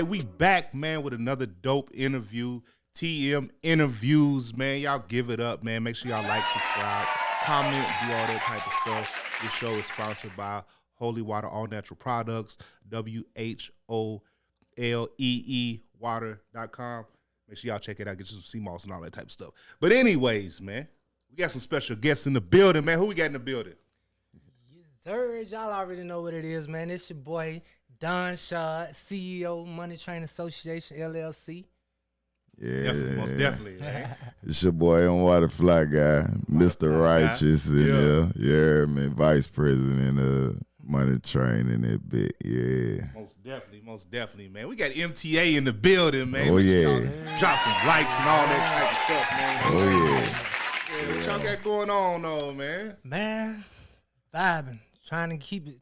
We back, man, with another dope interview. TM Interviews, man. Y'all give it up, man. Make sure y'all like, subscribe, comment, do all that type of stuff. This show is sponsored by Holy Water All Natural Products, WHOLEE water.com. Make sure y'all check it out. Get you some sea moss and all that type of stuff. But anyways, man, we got some special guests in the building, man. Who we got in the building? Yes, sir. Y'all already know what it is, man. It's your boy, Don Shad, CEO, Money Train Association, LLC. Yeah, Definitely, most definitely, man. It's your boy on Waterfly guy, Mr. Righteous, and man, Vice President of Money Train in that bit, yeah. Most definitely, man. We got MTA in the building, man. Oh yeah, drop some likes and all that type of stuff, man. Oh yeah. What y'all got going on, though, man? Man, vibing, trying to keep it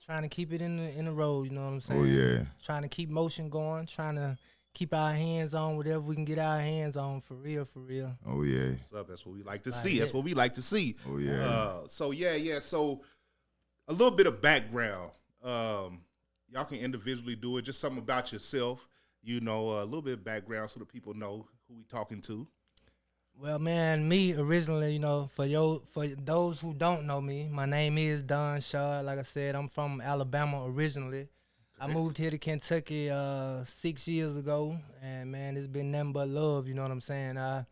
in the road. You know what I'm saying? Oh yeah, trying to keep motion going, trying to keep our hands on whatever we can get our hands on, for real. Oh yeah. What's up? That's what we like to see. That's what we like to see. Oh yeah. So a little bit of background. Y'all can individually do it. Just something about yourself. You know, a little bit of background so that people know who we talking to. Well, man, me originally, you know, for those who don't know me, my name is Don Shaw. Like I said, I'm from Alabama originally. Okay. I moved here to Kentucky 6 years ago, and man, it's been nothing but love. You know what I'm saying? I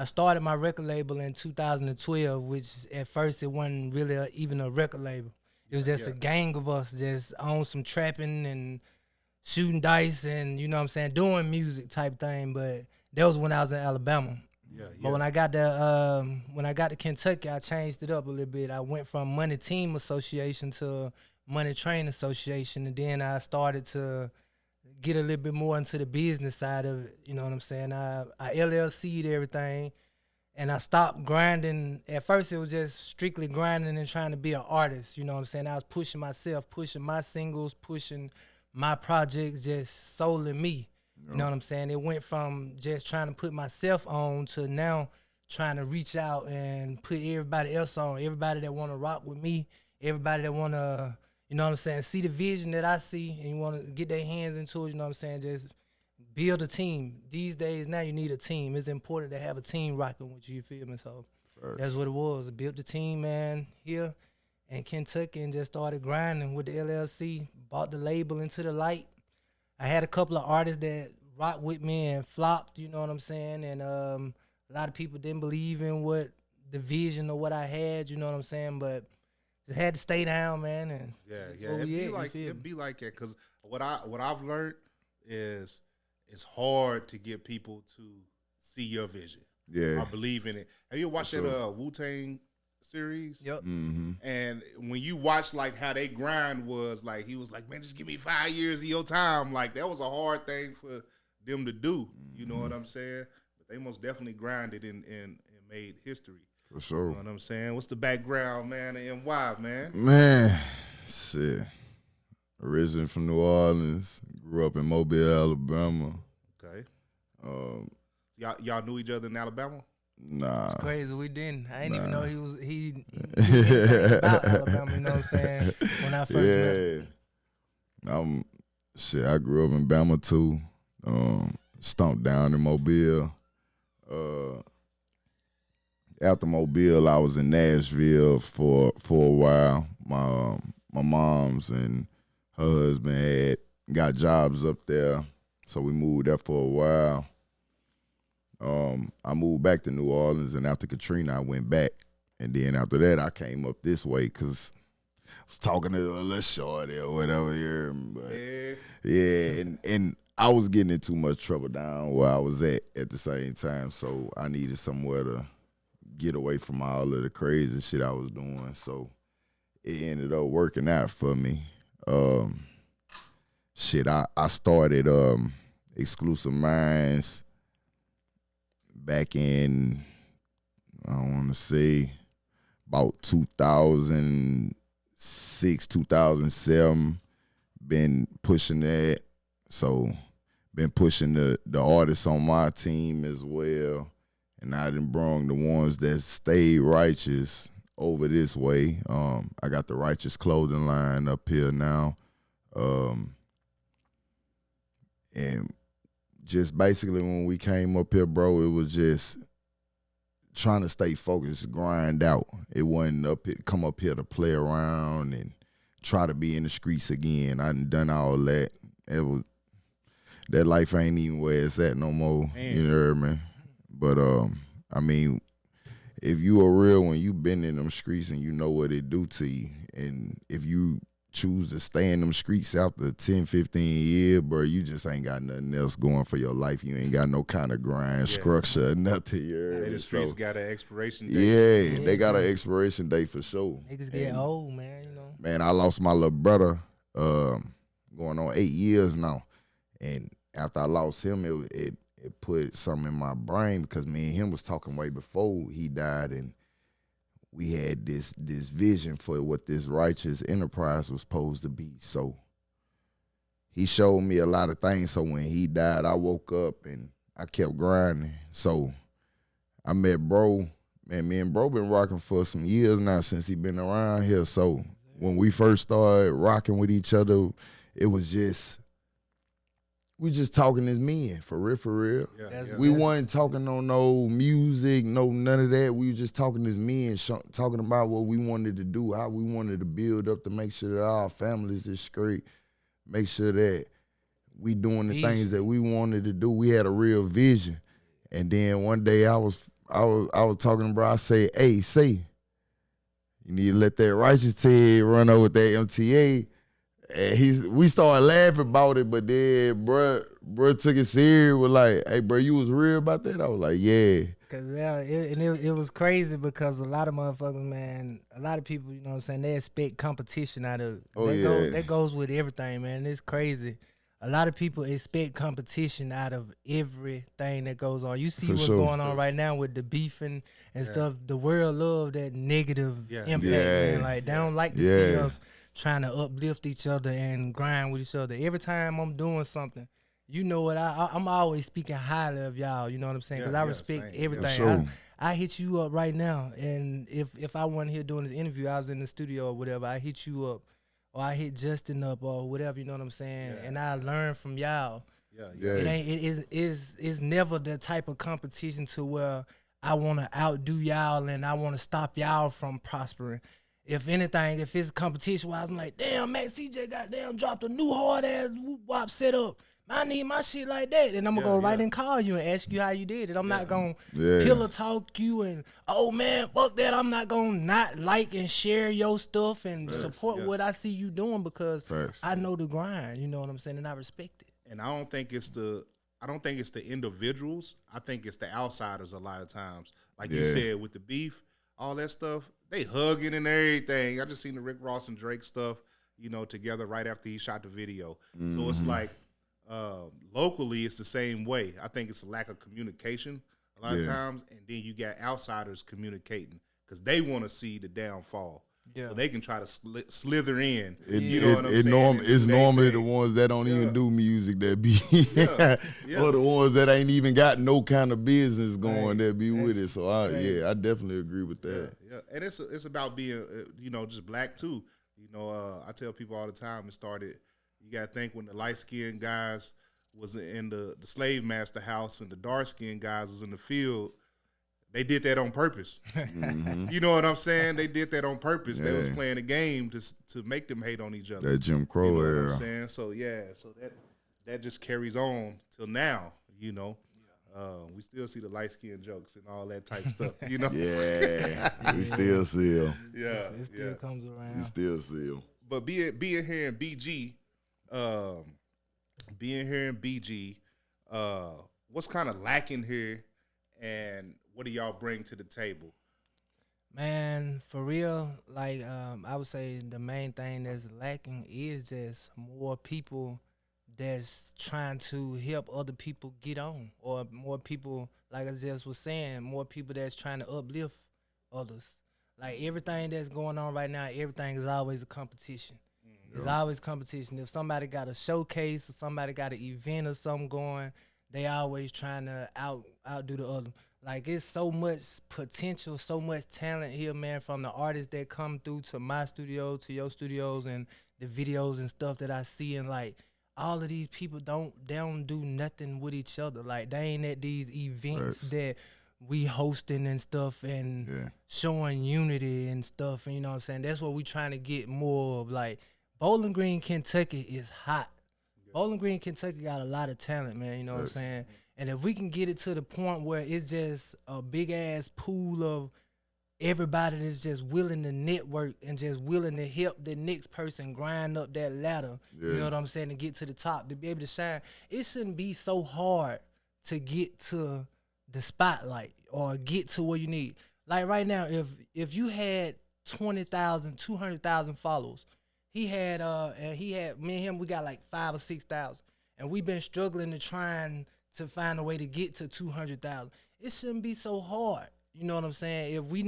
started my record label in 2012, which at first it wasn't really even a record label. It was just a gang of us just on some trapping and shooting dice and, you know what I'm saying, doing music type thing. But that was when I was in Alabama. Yeah. But when I got to Kentucky, I changed it up a little bit. I went from Money Team Association to Money Train Association, and then I started to get a little bit more into the business side of it. You know what I'm saying? I LLC'd everything. And I stopped grinding. At first, it was just strictly grinding and trying to be an artist. You know what I'm saying? I was pushing myself, pushing my singles, pushing my projects, just solely me. You know what I'm saying? It went from just trying to put myself on to now trying to reach out and put everybody else on, everybody that want to rock with me, everybody that want to, you know what I'm saying, see the vision that I see and you want to get their hands into it, you know what I'm saying, just build a team. These days now you need a team. It's important to have a team rocking with you, you feel me? So that's what it was. I built the team, man, here in Kentucky and just started grinding with the LLC, bought the label into the light. I had a couple of artists that rocked with me and flopped, you know what I'm saying? And a lot of people didn't believe in what the vision or what I had, you know what I'm saying? But just had to stay down, man. And it'd be like that, because what I've learned is it's hard to get people to see your vision. Yeah. I believe in it. Have you watched that Wu-Tang series? Yep. Mm-hmm. And when you watch like how they grind was, like he was like, man, just give me 5 years of your time. Like that was a hard thing for them to do. You know what I'm saying? But they most definitely grinded and made history. For sure. You know what I'm saying? What's the background, man, and why, man? Man, shit. Originally from New Orleans, grew up in Mobile, Alabama. Okay. Y'all knew each other in Alabama? Nah. It's crazy. We didn't. I didn't even know he knew anything about Alabama, you know what I'm saying, when I first met him. I grew up in Bama too. Stomped down in Mobile. After Mobile, I was in Nashville for a while. My mom's and her husband got jobs up there, so we moved there for a while. I moved back to New Orleans, and after Katrina, I went back. And then after that, I came up this way because I was talking to a little shorty or whatever here. But and I was getting in too much trouble down where I was at the same time, so I needed somewhere to get away from all of the crazy shit I was doing. So it ended up working out for me. I started Exclusive Minds back in, I want to say, about 2006, 2007. Been pushing that. So been pushing the artists on my team as well. And I done brung the ones that stayed righteous over this way. I got the Righteous clothing line up here now. And just basically when we came up here, bro, it was just trying to stay focused, grind out. It wasn't come up here to play around and try to be in the streets again. I done all that. That life ain't even where it's at no more. Man. You know what I mean? But I mean, if you a real one, you been in them streets and you know what it do to you. And if you choose to stay in them streets after 10, 15 years, bro, you just ain't got nothing else going for your life. You ain't got no kind of grind, structure, nothing. The streets got an expiration date. Yeah, they got an expiration date for sure. Niggas get old, man, you know. Man, I lost my little brother going on 8 years now. And after I lost him, it put something in my brain because me and him was talking way before he died, and we had this vision for what this righteous enterprise was supposed to be. So he showed me a lot of things. So when he died, I woke up and I kept grinding. So I met bro. Man, me and bro been rocking for some years now since he been around here. So when we first started rocking with each other, it was we just talking as men, for real. Yeah, we wasn't talking on no music, none of that. We were just talking as men, talking about what we wanted to do, how we wanted to build up to make sure that our families is straight, make sure that we doing the things that we wanted to do. We had a real vision. And then one day I was talking to bro, I say, hey, you need to let that righteous Ted run over that MTA. And we started laughing about it, but then bruh took it serious. Was like, hey, bro, you was real about that? I was like, yeah. Cause it was crazy because a lot of motherfuckers, man, a lot of people, you know what I'm saying, they expect competition out of it. That goes with everything, man. It's crazy. A lot of people expect competition out of everything that goes on. You see what's going on right now with the beefing and stuff. The world love that negative impact, man. Like, they don't like to see us trying to uplift each other and grind with each other. Every time I'm doing something, you know what, I'm always speaking highly of y'all, you know what I'm saying? Because I respect everything. I hit you up right now, and if I wasn't here doing this interview, I was in the studio or whatever, I hit you up, or I hit Justin up or whatever, you know what I'm saying? And I learned from y'all. It's never the type of competition to where I want to outdo y'all and I want to stop y'all from prospering. If anything, if it's competition wise, I'm like, damn, Max CJ goddamn dropped a new hard ass whoop-wop setup. I need my shit like that. And I'm going to go right and call you and ask you how you did it. I'm not going to pillow talk you and, oh, man, fuck that. I'm not going to not like and share your stuff and support what I see you doing because I know the grind. You know what I'm saying? And I respect it. And I don't think it's the individuals. I think it's the outsiders a lot of times. Like you said, with the beef, all that stuff, they hugging and everything. I just seen the Rick Ross and Drake stuff, you know, together right after he shot the video. So it's like locally it's the same way. I think it's a lack of communication a lot of times, and then you got outsiders communicating because they want to see the downfall. So they can try to slither in. You know what I'm saying? It's normally the ones that don't even do music that be, or the ones that ain't even got no kind of business going that be with it. So I definitely agree with that. And it's about being, you know, just black too. You know, I tell people all the time, it started. You got to think when the light skinned guys was in the slave master house and the dark skinned guys was in the field. They did that on purpose. You know what I'm saying? They did that on purpose. They was playing a game to make them hate on each other. That Jim Crow you know era. What I'm saying? So so that just carries on till now. You know, we still see the light skin jokes and all that type stuff. You know, we still see them. It still comes around. We still see them. But being here in BG, what's kind of lacking here, and what do y'all bring to the table? Man, for real, like I would say the main thing that's lacking is just more people that's trying to help other people get on, or more people, like I just was saying, more people that's trying to uplift others. Like everything that's going on right now, everything is always a competition. It's always competition. If somebody got a showcase or somebody got an event or something going, they always trying to outdo the other. Like, it's so much potential, so much talent here, man, from the artists that come through to my studio, to your studios, and the videos and stuff that I see. And, like, all of these people they don't do nothing with each other. Like they ain't at these events that we hosting and stuff and showing unity and stuff. And you know what I'm saying? That's what we trying to get more of. Like Bowling Green, Kentucky is hot. Bowling Green, Kentucky got a lot of talent, man. You know what I'm saying? And if we can get it to the point where it's just a big ass pool of everybody that's just willing to network and just willing to help the next person grind up that ladder, you know what I'm saying, to get to the top, to be able to shine. It shouldn't be so hard to get to the spotlight or get to where you need. Like right now, if you had 20,000, 200,000 followers, me and him, we got like 5,000 or 6,000, and we've been struggling to find a way to get to 200,000. It shouldn't be so hard. You know what I'm saying? If we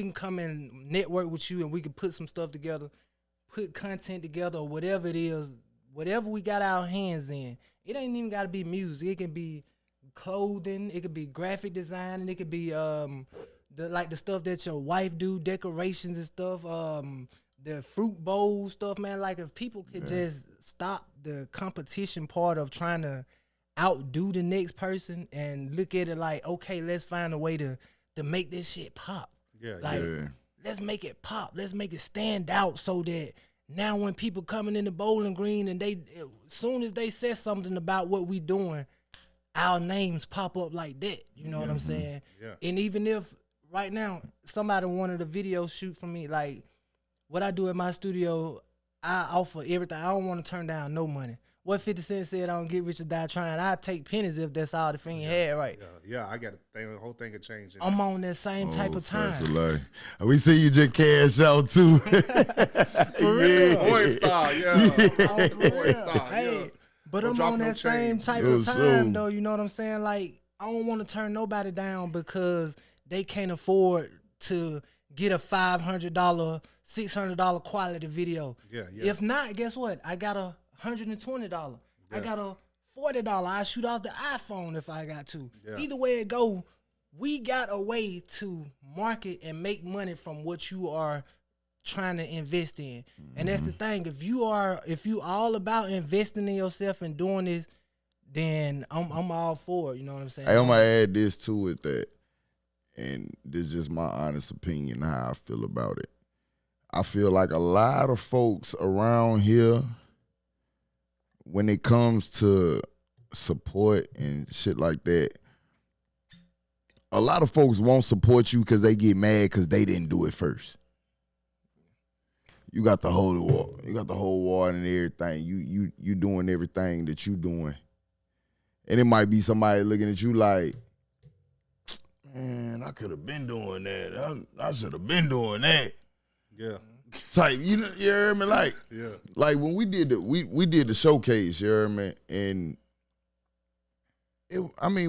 can come and network with you and we can put some stuff together, put content together, or whatever it is, whatever we got our hands in, it ain't even got to be music. It can be clothing, it could be graphic design, and it could be the stuff that your wife do, decorations and stuff, the fruit bowl stuff, man. Like if people could just stop the competition part of trying to outdo the next person and look at it like, okay, let's find a way to make this shit pop. Let's make it pop. Let's make it stand out so that now when people coming in the Bowling Green and as soon as they say something about what we doing, our names pop up like that. You know what I'm saying? Yeah. And even if right now somebody wanted a video shoot from me, like what I do in my studio, I offer everything. I don't want to turn down no money. What 50 Cent said, I don't get rich or die trying. I take pennies if that's all the Fiend had, right? Yeah, I got the whole thing of changing. I'm on that same type of time. We see you just cash out too. For real. Boy star, Boy star, hey, but I'm on that same type of time, though. You know what I'm saying? Like, I don't want to turn nobody down because they can't afford to get a $500, $600 quality video. If not, guess what? I got a $120. I got a $40. I shoot off the iPhone if I got to. Either way it go, we got a way to market and make money from what you are trying to invest in. And that's the thing. If you all about investing in yourself and doing this, then I'm all for it. You know what I'm saying? Hey, I'm gonna add this to it that, and this is just my honest opinion how I feel about it. I feel like a lot of folks around here, when it comes to support and shit like that, a lot of folks won't support you because they get mad because they didn't do it first. You got the whole wall. You got the whole wall and everything. You doing everything that you doing. And it might be somebody looking at you like, man, I could have been doing that. I should have been doing that. Yeah. Type, you hear me? Like, like when we did the showcase, you hear me? And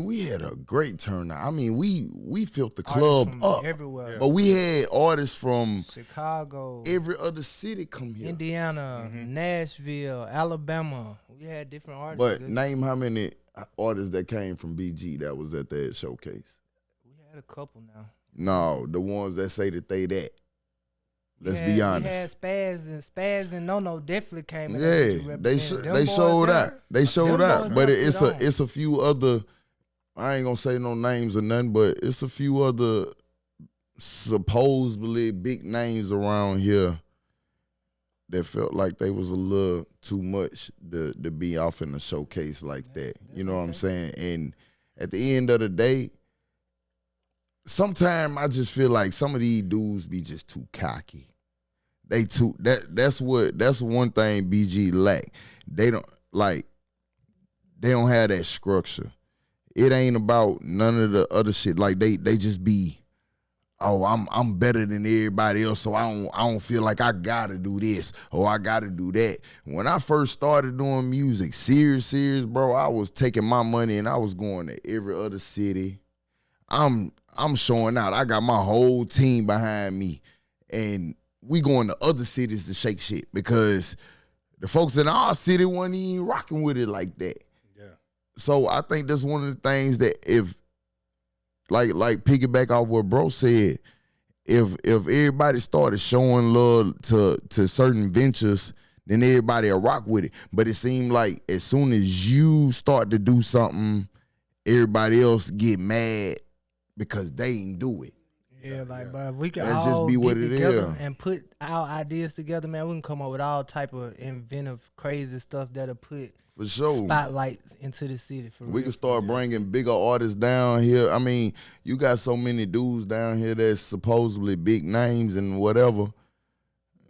we had a great turnout. I mean, we filled the club up everywhere. But we had artists from Chicago, every other city come here. Indiana, Nashville, Alabama. We had different artists. But name how many artists that came from BG that was at that showcase. We had a couple now. No, the ones that say that they that. Let's be honest. We had Spaz and No definitely came in. Yeah, they showed out. They showed out. But it's a few other, I ain't gonna say no names or nothing, but it's a few other supposedly big names around here that felt like they was a little too much to be off in a showcase like that. You know what I'm saying? And at the end of the day, sometimes I just feel like some of these dudes be just too cocky. That's one thing BG lack. They don't have that structure. It ain't about none of the other shit. Like they just be, oh, I'm better than everybody else, so I don't feel like I gotta do this or I gotta do that. When I first started doing music, serious, bro, I was taking my money and I was going to every other city. I'm showing out. I got my whole team behind me, and we going to other cities to shake shit because the folks in our city wasn't even rocking with it like that. Yeah. So I think that's one of the things that if, like piggyback off what bro said, if everybody started showing love to certain ventures then everybody will rock with it. But it seemed like as soon as you start to do something, everybody else get mad because they ain't do it. Yeah, like, but if we can Let's all just be what get it together is. and put our ideas together, man, we can come up with all type of inventive, crazy stuff that'll put For sure. spotlights into the city. For We real. can start bringing bigger artists down here. I mean, you got so many dudes down here that's supposedly big names and whatever.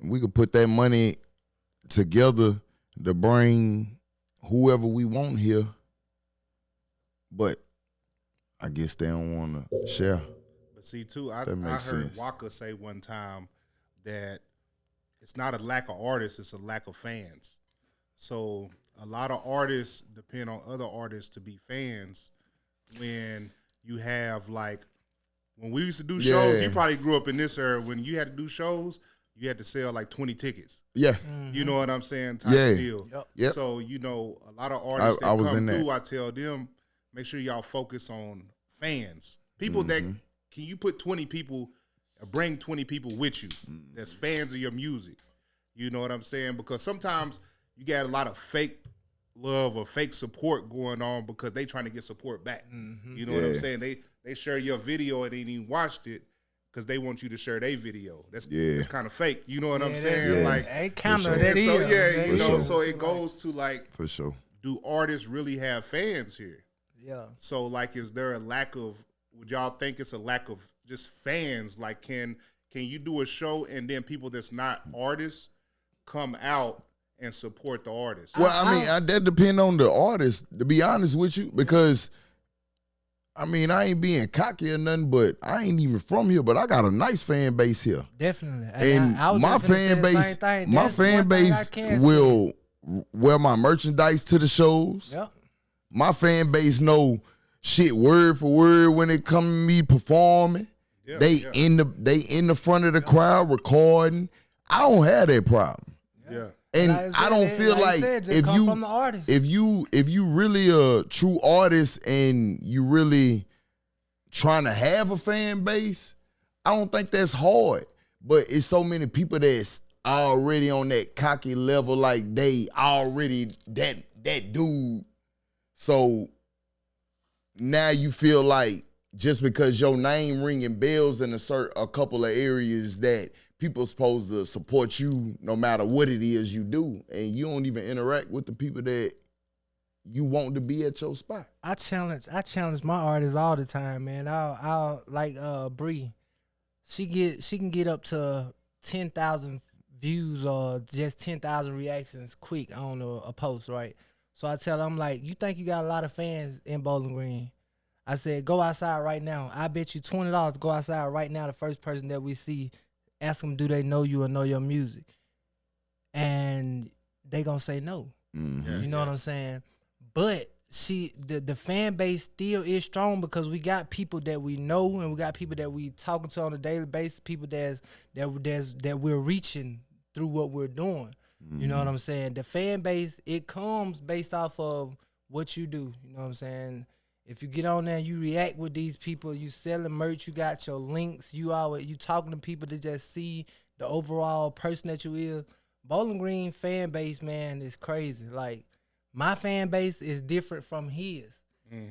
We could put that money together to bring whoever we want here. But I guess they don't want to share. But see, too, I That makes heard sense. Walker say one time that it's not a lack of artists, it's a lack of fans. So a lot of artists depend on other artists to be fans. When you have, like, when we used to do shows, Yeah. you probably grew up in this era. When you had to do shows, you had to sell like 20 tickets. Yeah. You know what I'm saying? Type Yeah. of deal. Yep. So, you know, a lot of artists I that was come in that. through, I tell them, make sure y'all focus on fans. People that, Mm-hmm. can you put 20 people, bring 20 people with you that's fans of your music? You know what I'm saying? Because sometimes you got a lot of fake love or fake support going on because they trying to get support back. You know what I'm Yeah. saying? They share your video and they ain't even watched it because they want you to share their video. That's kind of fake. You know what I'm saying? Yeah. Like, ain't counter sure. that and so is. yeah, That you know, is. so it goes to like, For sure. do artists really have fans here? Yeah. So like, is there a lack of? Would y'all think it's a lack of just fans? Like, can you do a show and then people that's not artists come out and support the artist? Well, I mean, that depend on the artist, to be honest with you, because, I mean, I ain't being cocky or nothing, but I ain't even from here, but I got a nice fan base here. Definitely. And I was my just finna say fan the same base, thing. my That's fan one thing I base can say. will wear my merchandise to the shows. Yep. My fan base know shit word for word when it come to me performing. Yeah, they yeah. in the front of the crowd recording. I don't have that problem. Yeah. And Like I don't said, feel like you like said, just if come you from the artist. if you really a true artist and you really trying to have a fan base, I don't think that's hard. But it's so many people that's already on that cocky level, like they already that dude. So now you feel like just because your name ringing bells in a couple of areas that people supposed to support you no matter what it is you do, and you don't even interact with the people that you want to be at your spot. I challenge my artists all the time, man. I'll like Bree. She can get up to 10,000 views or just 10,000 reactions quick on a post, right? So I tell her, I'm like, you think you got a lot of fans in Bowling Green? I said, go outside right now. I bet you $20. Go outside right now. The first person that we see, ask them, do they know you or know your music? And they gonna say no. Mm-hmm. You know what I'm saying? But the fan base still is strong because we got people that we know and we got people that we talking to on a daily basis, people that we're reaching through what we're doing. You know what I'm saying? The fan base, it comes based off of what you do. You know what I'm saying? If you get on there and you react with these people, you selling merch, you got your links, you talking to people to just see the overall person that you is. Bowling Green fan base, man, is crazy. Like, my fan base is different from his.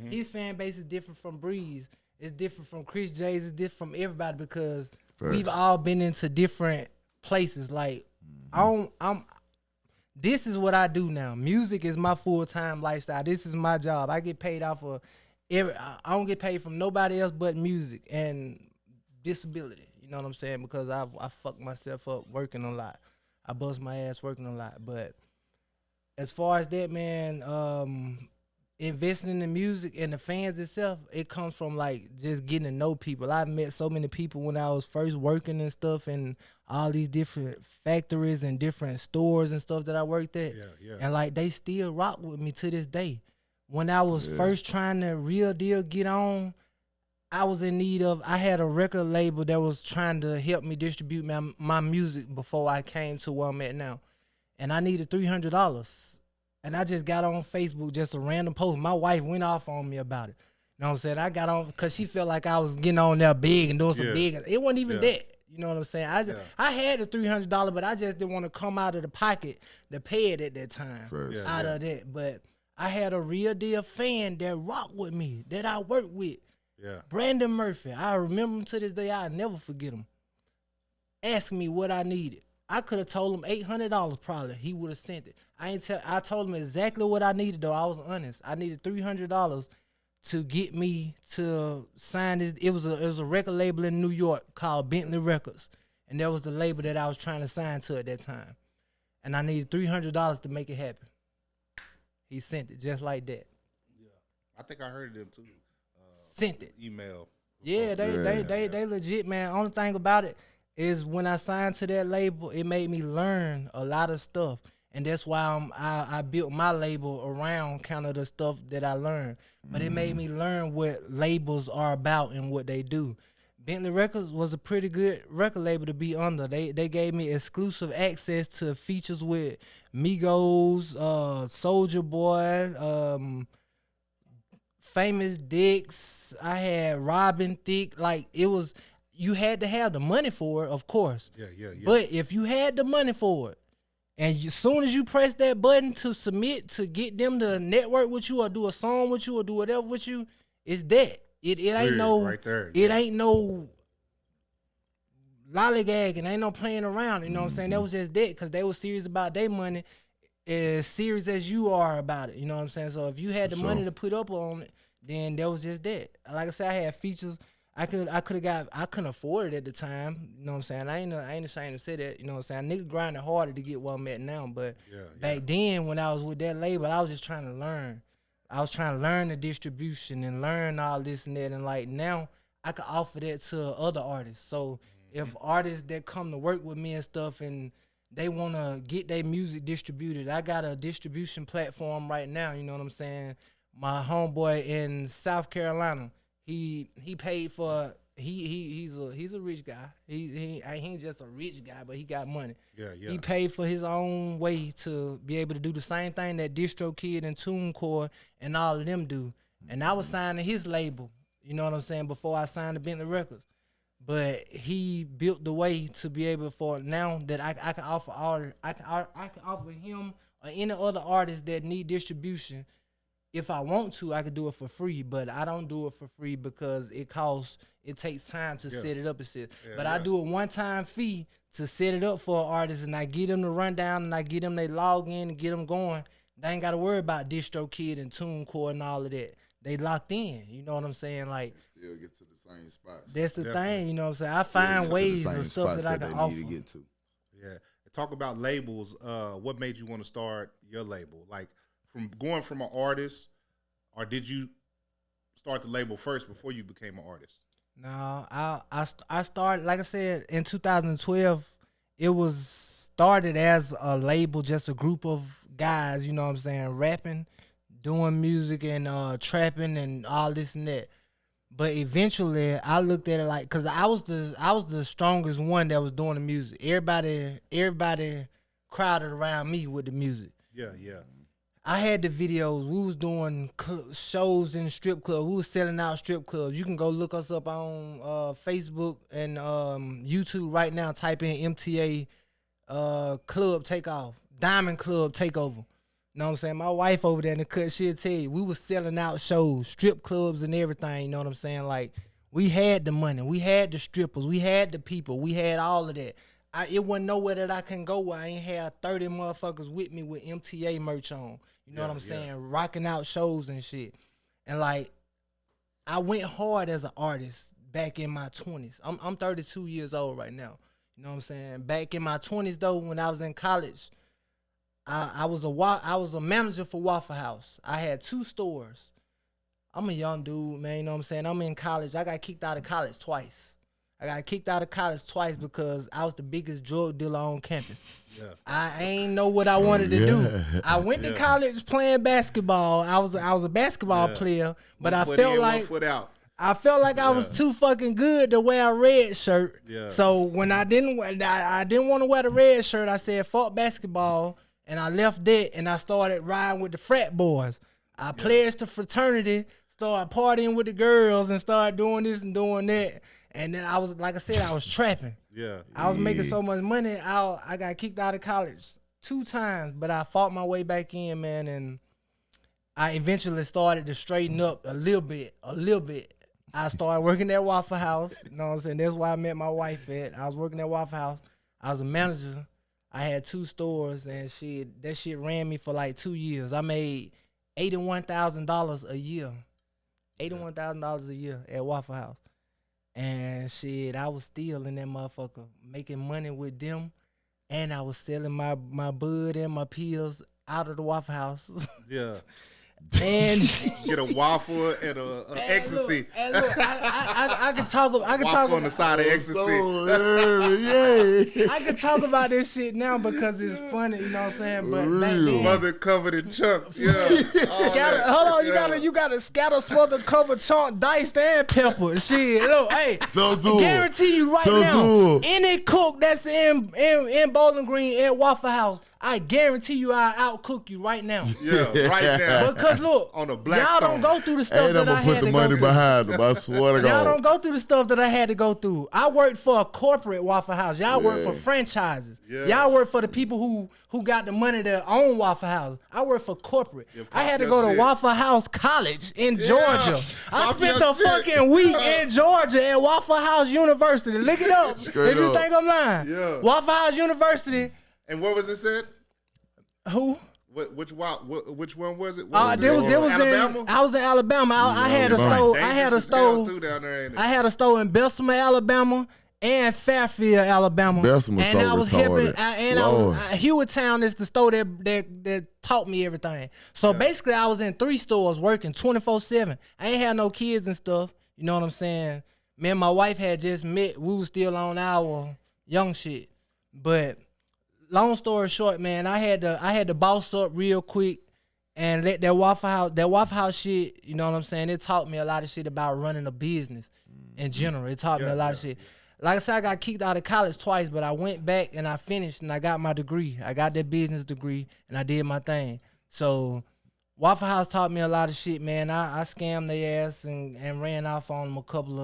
His fan base is different from Breeze. It's different from Chris J's. It's different from everybody because we've all been into different places. Like, this is what I do now. Music is my full-time lifestyle. This is my job. I get paid off of I don't get paid from nobody else but music and disability. You know what I'm saying? Because I fuck myself up working a lot. I bust my ass working a lot. But as far as that, man, investing in the music and the fans itself, it comes from like just getting to know people. I've met so many people when I was first working and stuff and all these different factories and different stores and stuff that I worked at. Yeah. And like they still rock with me to this day. When I was first trying to real deal get on, I was in need of, I had a record label that was trying to help me distribute my music before I came to where I'm at now. And I needed $300. And I just got on Facebook, just a random post. My wife went off on me about it. You know what I'm saying? I got on because she felt like I was getting on there big and doing some big. It wasn't even that. You know what I'm saying? I had the $300, but I just didn't want to come out of the pocket to pay it at that time. Out of that, but I had a real deal fan that rocked with me, that I worked with. Yeah. Brandon Murphy. I remember him to this day. I'll never forget him. Asked me what I needed. I could have told him $800 probably. He would have sent it. I told him exactly what I needed though. I was honest. I needed $300 to get me to sign this. It was a record label in New York called Bentley Records. And that was the label that I was trying to sign to at that time. And I needed $300 to make it happen. He sent it just like that. Yeah. I think I heard them too. Sent it. Email. Yeah, they legit, man. Only thing about it is when I signed to that label, it made me learn a lot of stuff. And that's why I built my label around kind of the stuff that I learned. But it made me learn what labels are about and what they do. Bentley Records was a pretty good record label to be under. They gave me exclusive access to features with Migos, Soulja Boy, Famous Dicks. I had Robin Thicke. Like, it was, you had to have the money for it, of course. Yeah. But if you had the money for it, and as soon as you press that button to submit to get them to network with you or do a song with you or do whatever with you, it's that. It ain't no right there. It ain't no lollygagging. Ain't no playing around. You know what I'm saying? That was just that because they were serious about their money, as serious as you are about it. You know what I'm saying? So if you had the money to put up on it, then that was just that. Like I said, I had features. I couldn't afford it at the time. You know what I'm saying? I ain't ashamed to say that. You know what I'm saying? Nigga grinding harder to get where I'm at now. But back then when I was with that label, I was just trying to learn. I was trying to learn the distribution and learn all this and that. And like now I could offer that to other artists. So if artists that come to work with me and stuff and they want to get their music distributed, I got a distribution platform right now. You know what I'm saying? My homeboy in South Carolina, he paid for. He's a rich guy. He ain't just a rich guy, but he got money. Yeah. He paid for his own way to be able to do the same thing that DistroKid and TuneCore and all of them do. And I was signing his label, you know what I'm saying, before I signed to Bentley Records. But he built the way to be able for now that I can offer I can offer him or any other artist that need distribution. If I want to, I could do it for free, but I don't do it for free because it takes time to set it up and shit. But I do a one-time fee to set it up for an artist, and I get them the rundown, and I get them they log in and get them going. They ain't got to worry about DistroKid and TuneCore and all of that. They locked in, you know what I'm saying? Like, still get to the same spots. That's the thing, you know what I'm saying? I find ways and stuff that I can offer. Need to get to. Yeah. Talk about labels. What made you want to start your label? Like, from going from an artist, or did you start the label first before you became an artist? No, I started, like I said, in 2012. It was started as a label, just a group of guys, you know what I'm saying, rapping, doing music and trapping and all this and that. But eventually, I looked at it like, cause I was the strongest one that was doing the music. Everybody crowded around me with the music. Yeah. I had the videos. We was doing shows in strip clubs. We was selling out strip clubs. You can go look us up on Facebook and YouTube right now. Type in MTA Club Takeoff, Diamond Club Takeover. You know what I'm saying? My wife over there in the cut, she'll tell you, we was selling out shows, strip clubs and everything. You know what I'm saying? Like, we had the money. We had the strippers. We had the people. We had all of that. It wasn't nowhere that I can go where I ain't had 30 motherfuckers with me with MTA merch on. You know what I'm saying? Rocking out shows and shit. And like, I went hard as an artist back in my 20s. I'm 32 years old right now. You know what I'm saying? Back in my 20s though, when I was in college, I was a manager for Waffle House. I had 2 stores. I'm a young dude, man. You know what I'm saying? I'm in college. I got kicked out of college twice. I got kicked out of college twice because I was the biggest drug dealer on campus. Yeah. I ain't know what I wanted to do. I went to college playing basketball. I was a basketball player, but I felt like I was too fucking good to wear a red shirt. Yeah. So when I didn't want to wear the red shirt, I said fuck basketball, and I left that and I started riding with the frat boys. I pledged to fraternity, started partying with the girls, and started doing this and doing that. And then I was, like I said, I was trapping. Yeah. I was making so much money. I got kicked out of college 2 times, but I fought my way back in, man, and I eventually started to straighten up a little bit. I started working at Waffle House. You know what I'm saying? That's why I met my wife at. I was working at Waffle House. I was a manager. I had 2 stores, and that shit ran me for like 2 years. I made $81,000 a year. $81,000 a year at Waffle House. And shit, I was still in that motherfucker making money with them. And I was selling my bud and my pills out of the Waffle House. Yeah. And get a waffle and a ecstasy. Look, I could talk. Waffle on the side of ecstasy. Yeah. I could talk about this shit now because it's funny. You know what I'm saying? But back then, Smother covered in chunk. Yeah. hold on. You gotta scatter, smother, cover, chunk, diced, and pepper. Shit. Look, hey. So do Guarantee you right now, any cook that's in Bowling Green at Waffle House, I guarantee you I'll outcook you right now. Yeah, right now. Because look, on a black y'all don't go through the stuff that I had to go through. put the money behind them. I swear to God. Y'all don't go through the stuff that I had to go through. I worked for a corporate Waffle House. Y'all work for franchises. Yeah. Y'all work for the people who got the money to own Waffle House. I work for corporate. I had to go to Waffle House College in Georgia. I spent the fucking week in Georgia at Waffle House University. Look it up if you think I'm lying. Yeah. Waffle House University. And where was it said? Who? Which one was it? There was Alabama? I was in Alabama. I had a store. I had a store. I had a store in Bessemer, Alabama, and Fairfield, Alabama. Bessemer, and I was helping. Hewittstown is the store that taught me everything. So basically, I was in 3 stores working 24/7. I ain't had no kids and stuff. You know what I'm saying? Me and my wife had just met. We was still on our young shit, but. Long story short, man, I had to boss up real quick and let that Waffle House shit, you know what I'm saying? It taught me a lot of shit about running a business in general. It taught me a lot of shit. Like I said, I got kicked out of college twice, but I went back and I finished and I got my degree. I got that business degree and I did my thing. So Waffle House taught me a lot of shit, man. I scammed their ass and ran off on them a couple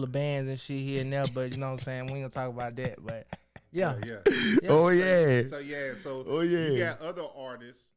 of bands and shit here and there, but you know what I'm saying? We ain't gonna talk about that, but yeah. Oh yeah. So Oh yeah. You got other artists